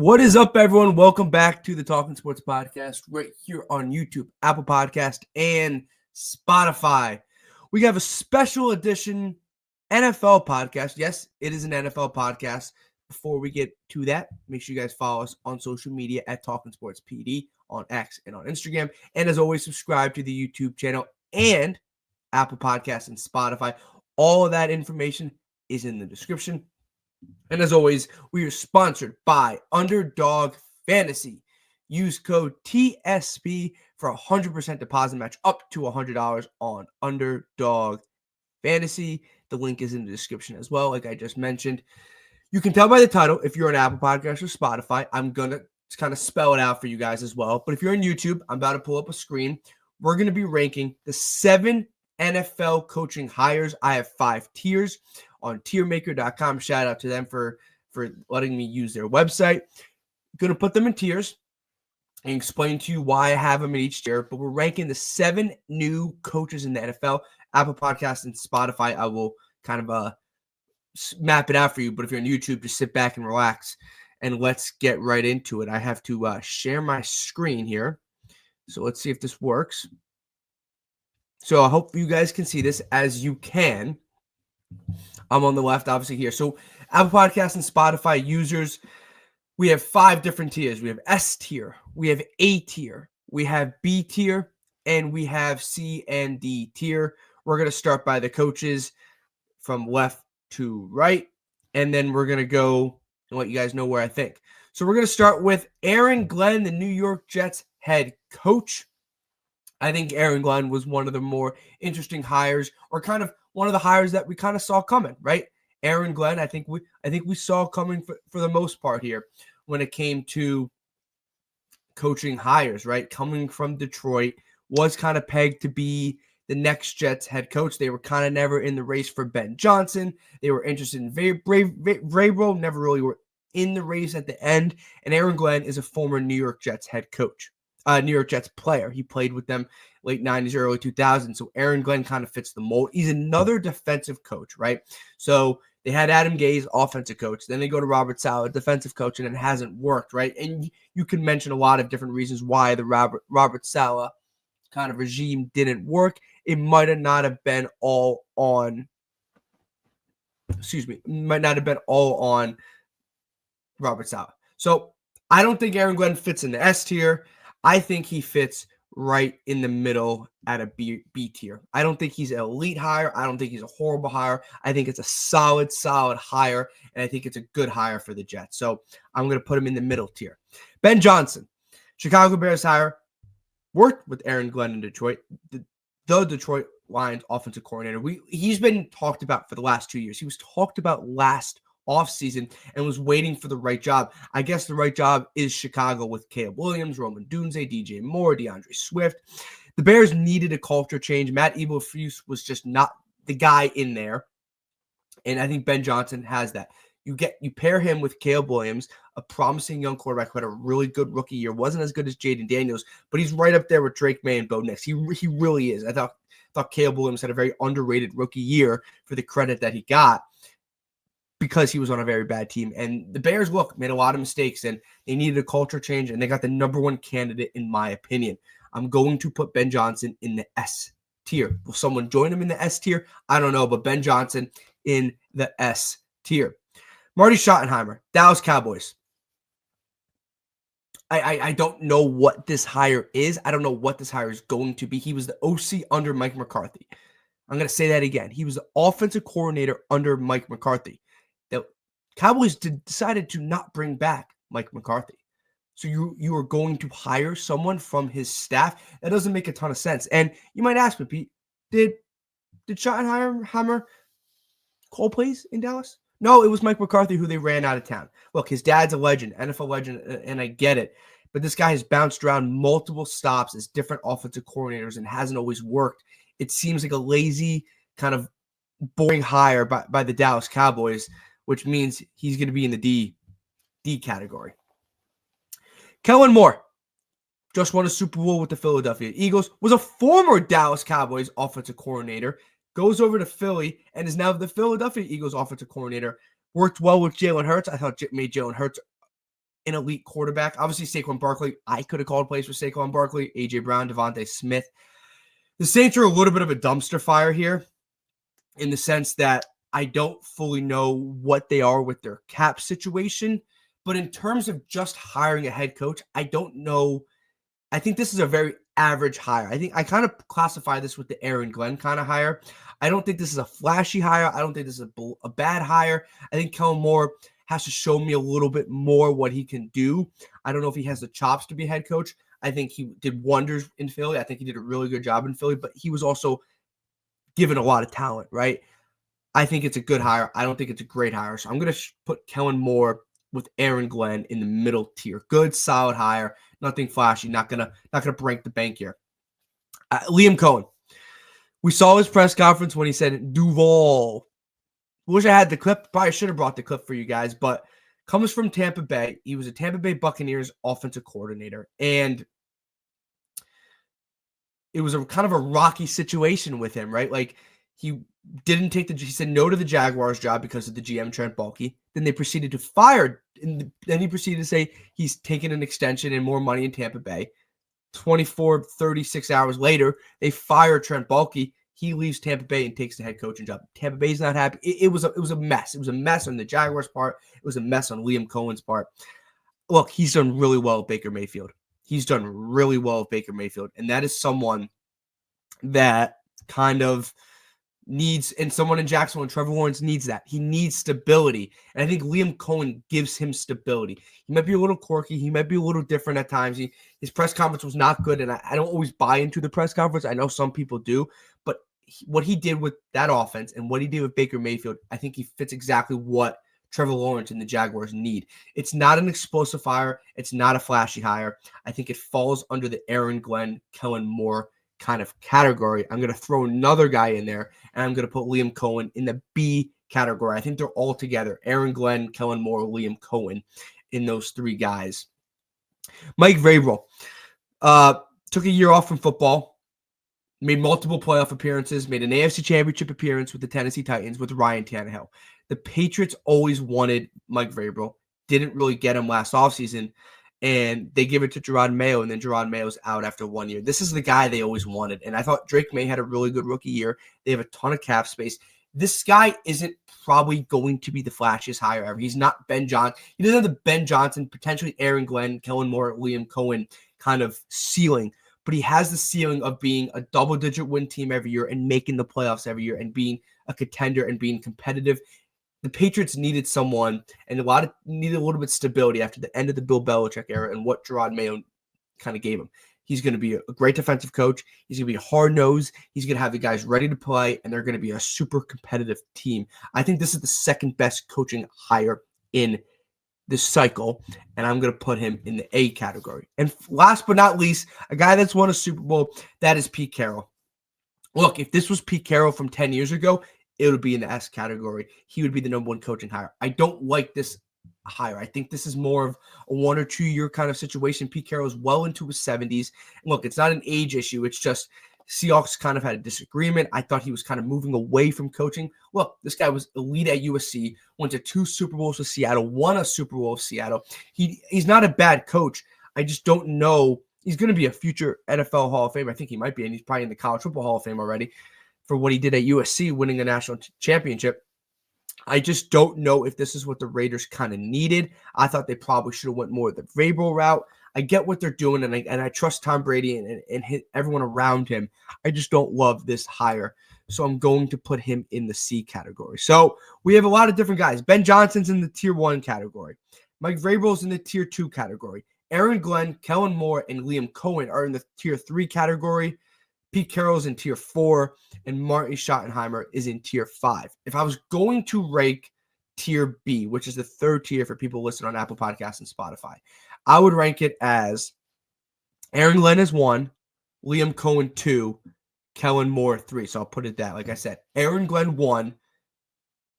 What is up, everyone? Welcome back to the Talking Sports Podcast right here on YouTube, Apple Podcast, and Spotify. We have a special edition NFL podcast. Yes, it is an NFL podcast. Before we get to that, make sure you guys follow us on social media at Talking Sports PD on X and on Instagram. And as always, subscribe to the YouTube channel and Apple Podcasts and Spotify. All of that information is in the description. And as always, we are sponsored by Underdog Fantasy. Use code TSP for a 100% deposit match up to $100 on Underdog Fantasy. The link is in the description as well, like I just mentioned. You can tell by the title if you're on Apple Podcasts or Spotify. I'm going to kind of spell it out for you guys as well. But if you're on YouTube, I'm about to pull up a screen. We're going to be ranking the 7 NFL coaching hires. I have 5 tiers on tiermaker.com. Shout out to them for letting me use their website. I'm going to put them in tiers and explain to you why I have them in each tier. But we're ranking the 7 new coaches in the NFL. Apple Podcasts and Spotify, I will kind of map it out for you. But if you're on YouTube, just sit back and relax. And let's get right into it. I have to share my screen here. So let's see if this works. So I hope you guys can see this as you can. I'm on the left, obviously, here. So Apple Podcasts and Spotify users, we have 5 different tiers. We have S tier, we have A tier, we have B tier, and we have C and D tier. We're going to start by the coaches from left to right, and then we're going to go and let you guys know where I think. So we're going to start with Aaron Glenn, the New York Jets head coach. I think Aaron Glenn was one of the more interesting hires, or kind of one of the hires that we kind of saw coming, right? Aaron Glenn, I think we saw coming for the most part here when it came to coaching hires, right? Coming from Detroit, was kind of pegged to be the next Jets head coach. They were kind of never in the race for Ben Johnson. They were interested in Vrabel, never really were in the race at the end. And Aaron Glenn is a former New York Jets head coach. New York Jets player. He played with them late 90s, early 2000s. So Aaron Glenn kind of fits the mold. He's another defensive coach, right? So they had Adam Gase, offensive coach. Then they go to Robert Saleh, defensive coach, and it hasn't worked, right? And you can mention a lot of different reasons why the Robert Saleh kind of regime didn't work. It might not have been all on Robert Saleh. So I don't think Aaron Glenn fits in the S tier. I think he fits right in the middle at a B tier. I don't think he's an elite hire. I don't think he's a horrible hire. I think it's a solid hire, and I think it's a good hire for the Jets. So I'm going to put him in the middle tier. Ben Johnson, Chicago Bears hire, worked with Aaron Glenn in Detroit, the Detroit Lions offensive coordinator. He's been talked about for the last 2 years. He was talked about last offseason and was waiting for the right job. I guess the right job is Chicago with Caleb Williams, Roman Dunze, DJ Moore, DeAndre Swift. The Bears needed a culture change. Matt Eberflus was just not the guy in there. And I think Ben Johnson has that. You pair him with Caleb Williams, a promising young quarterback who had a really good rookie year. Wasn't as good as Jaden Daniels, but he's right up there with Drake May and Bo Nix. He really is. I thought Caleb Williams had a very underrated rookie year for the credit that he got, because he was on a very bad team. And the Bears, made a lot of mistakes, and they needed a culture change, and they got the number 1 candidate, in my opinion. I'm going to put Ben Johnson in the S tier. Will someone join him in the S tier? I don't know, but Ben Johnson in the S tier. Marty Shottenheimer, Dallas Cowboys. I don't know what this hire is. I don't know what this hire is going to be. He was the OC under Mike McCarthy. I'm going to say that again. He was the offensive coordinator under Mike McCarthy. The Cowboys decided to not bring back Mike McCarthy. So you are going to hire someone from his staff? That doesn't make a ton of sense. And you might ask me, Pete, did Schottenheimer call plays in Dallas? No, it was Mike McCarthy who they ran out of town. Look, his dad's a legend, NFL legend, and I get it. But this guy has bounced around multiple stops as different offensive coordinators and hasn't always worked. It seems like a lazy, kind of boring hire by the Dallas Cowboys, which means he's going to be in the D category. Kellen Moore just won a Super Bowl with the Philadelphia Eagles, was a former Dallas Cowboys offensive coordinator, goes over to Philly, and is now the Philadelphia Eagles offensive coordinator. Worked well with Jalen Hurts. I thought made Jalen Hurts an elite quarterback. Obviously, Saquon Barkley, I could have called plays for Saquon Barkley, A.J. Brown, Devontae Smith. The Saints are a little bit of a dumpster fire here in the sense that I don't fully know what they are with their cap situation. But in terms of just hiring a head coach, I don't know. I think this is a very average hire. I think I kind of classify this with the Aaron Glenn kind of hire. I don't think this is a flashy hire. I don't think this is a bad hire. I think Kellen Moore has to show me a little bit more what he can do. I don't know if he has the chops to be head coach. I think he did wonders in Philly. I think he did a really good job in Philly, but he was also given a lot of talent, right? I think it's a good hire. I don't think it's a great hire. So I'm going to put Kellen Moore with Aaron Glenn in the middle tier. Good, solid hire. Nothing flashy. Not gonna break the bank here. Liam Cohen. We saw his press conference when he said Duval. Wish I had the clip. Probably should have brought the clip for you guys, but comes from Tampa Bay. He was a Tampa Bay Buccaneers offensive coordinator, and it was a kind of a rocky situation with him, right? Like he said no to the Jaguars job because of the GM Trent Baalke. Then they proceeded to fire, and then he proceeded to say he's taking an extension and more money in Tampa Bay. 36 hours later, they fire Trent Baalke. He leaves Tampa Bay and takes the head coaching job. Tampa Bay's not happy. It was a mess. It was a mess on the Jaguars' part. It was a mess on Liam Cohen's part. Look, he's done really well with Baker Mayfield. He's done really well with Baker Mayfield, and that is someone that kind of needs, and someone in Jacksonville and Trevor Lawrence needs that. He needs stability. And I think Liam Cohen gives him stability. He might be a little quirky. He might be a little different at times. His press conference was not good, and I don't always buy into the press conference. I know some people do, but what he did with that offense and what he did with Baker Mayfield, I think he fits exactly what Trevor Lawrence and the Jaguars need. It's not an explosive hire. It's not a flashy hire. I think it falls under the Aaron Glenn, Kellen Moore kind of category. I'm going to throw another guy in there, and I'm going to put Liam Cohen in the B category. I think they're all together. Aaron Glenn, Kellen Moore, Liam Cohen in those three guys. Mike Vrabel took a year off from football, made multiple playoff appearances, made an AFC Championship appearance with the Tennessee Titans with Ryan Tannehill. The Patriots always wanted Mike Vrabel, didn't really get him last offseason, and they give it to Gerard Mayo, and then Gerard Mayo's out after 1 year. This is the guy they always wanted, and I thought Drake May had a really good rookie year. They have a ton of cap space. This guy isn't probably going to be the flashiest hire ever. He's not Ben Johnson. He doesn't have the Ben Johnson, potentially Aaron Glenn, Kellen Moore, Liam Cohen kind of ceiling, but he has the ceiling of being a double-digit win team every year and making the playoffs every year and being a contender and being competitive. The Patriots needed someone and needed a little bit of stability after the end of the Bill Belichick era and what Gerard Mayo kind of gave him. He's going to be a great defensive coach. He's going to be hard-nosed. He's going to have the guys ready to play, and they're going to be a super competitive team. I think this is the second best coaching hire in this cycle, and I'm going to put him in the A category. And last but not least, a guy that's won a Super Bowl, that is Pete Carroll. Look, if this was Pete Carroll from 10 years ago, it would be in the S category. He would be the number one coaching hire. I don't like this hire. I think this is more of a 1 or 2 year kind of situation. Pete Carroll is well into his 70s. Look, it's not an age issue. It's just Seahawks kind of had a disagreement. I thought he was kind of moving away from coaching. Look, this guy was elite at USC, went to 2 Super Bowls with Seattle, won a Super Bowl with Seattle. He's not a bad coach. I just don't know. He's going to be a future NFL Hall of Fame. I think he might be, and he's probably in the College Football Hall of Fame already for what he did at USC, winning a national championship. I just don't know if this is what the Raiders kind of needed. I thought they probably should have went more the Vrabel route. I get what they're doing, and I trust Tom Brady and everyone around him. I just don't love this hire, so I'm going to put him in the C category. So we have a lot of different guys. Ben Johnson's in the Tier 1 category. Mike Vrabel's in the Tier 2 category. Aaron Glenn, Kellen Moore, and Liam Cohen are in the Tier 3 category. Pete Carroll's in Tier 4, and Marty Shottenheimer is in Tier 5. If I was going to rank Tier B, which is the third tier for people listening on Apple Podcasts and Spotify, I would rank it as Aaron Glenn is 1, Liam Cohen 2, Kellen Moore 3. So I'll put it that, like I said, Aaron Glenn 1,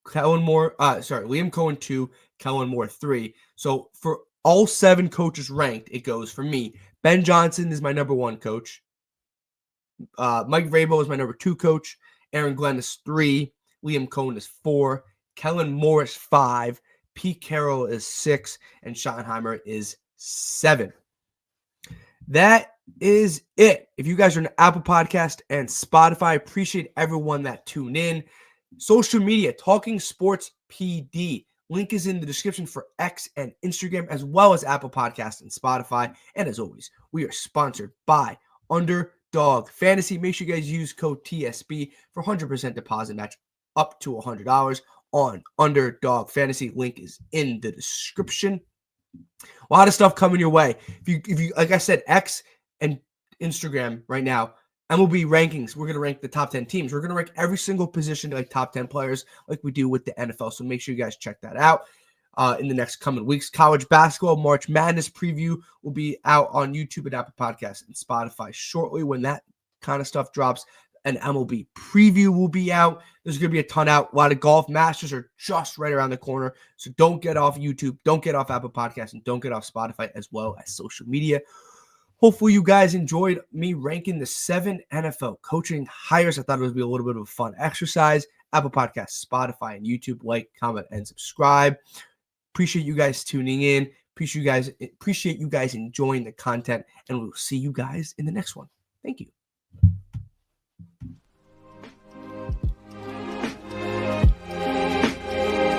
Liam Cohen 2, Kellen Moore 3. So for all 7 coaches ranked, it goes for me. Ben Johnson is my number 1 coach. Mike Vrabel is my number 2 coach. Aaron Glenn is 3. Liam Cohen is 4. Kellen Moore is 5. Pete Carroll is 6, and Schottenheimer is 7. That is it. If you guys are on Apple Podcast and Spotify, appreciate everyone that tuned in. Social media, Talking Sports PD. Link is in the description for X and Instagram, as well as Apple Podcast and Spotify. And as always, we are sponsored by Underdog Fantasy. Make sure you guys use code TSB for 100% deposit match up to $100 on Underdog Fantasy. Link is in the description. A lot of stuff coming your way. If you like I said, X and Instagram right now, MLB rankings. We're going to rank the top 10 teams. We're going to rank every single position like top 10 players like we do with the NFL. So make sure you guys check that out in the next coming weeks. College basketball March Madness preview will be out on YouTube and Apple Podcasts and Spotify shortly. When that kind of stuff drops, an MLB preview will be out. There's going to be a ton out. A lot of golf masters are just right around the corner. So don't get off YouTube. Don't get off Apple Podcasts. And don't get off Spotify as well as social media. Hopefully you guys enjoyed me ranking the 7 NFL coaching hires. I thought it would be a little bit of a fun exercise. Apple Podcasts, Spotify, and YouTube. Like, comment, and subscribe. Appreciate you guys tuning in. Appreciate you guys enjoying the content. And we'll see you guys in the next one. Thank you.